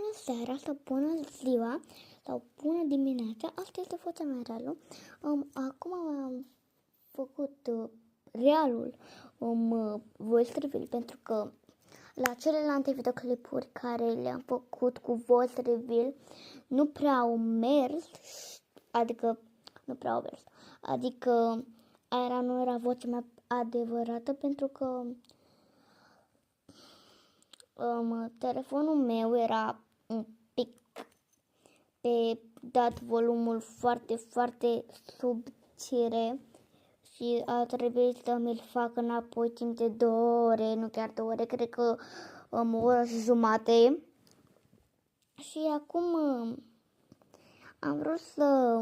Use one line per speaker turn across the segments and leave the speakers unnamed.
bună seara sau bună ziua sau bună dimineața, asta este vocea mea reală. Acum am făcut realul voice reveal pentru că la celelalte videoclipuri care le-am făcut cu voice reveal nu prea au mers, adică aia nu era vocea mea adevărată pentru că telefonul meu era un pic pe dat volumul foarte, foarte subțire și a trebuit să mi-l fac înapoi timp de 2 ore, nu chiar 2 ore, cred că o oră și jumate. Și acum am vrut să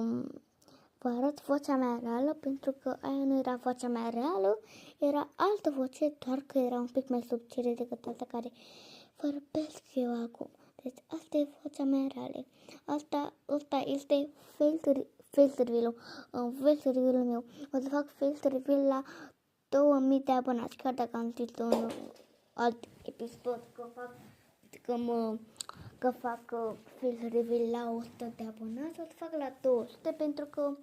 vă arăt vocea mea reală, pentru că aia nu era vocea mea reală, era altă voce, doar că era un pic mai subțire decât alta care vorbesc eu acum. Deci asta e vocea mea reală. Asta este face reveal-ul meu. O să fac face reveal la 2000 de abonați, chiar dacă am zis în alt episod că fac face reveal la 100 de abonați, o să fac la 200 pentru că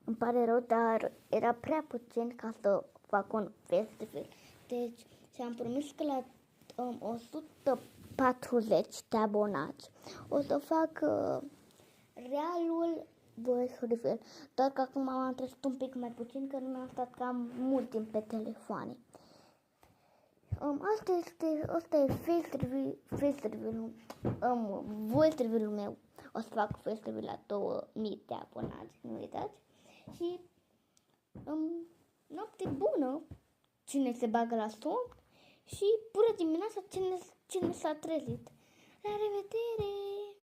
îmi pare rău, dar era prea puțin ca să fac un face reveal. Deci ți-am promis că la 140 de abonați o să fac realul voice reveal. Doar că acum am trezit un pic mai puțin, că nu mi-am stat cam mult timp pe telefoane. Asta e face reveal-ul, voice reveal-ul meu. O să fac face reveal la 2000 de abonați, nu uitați. Și noapte bună cine se bagă la somn și bună dimineața cine s-a trezit. La revedere!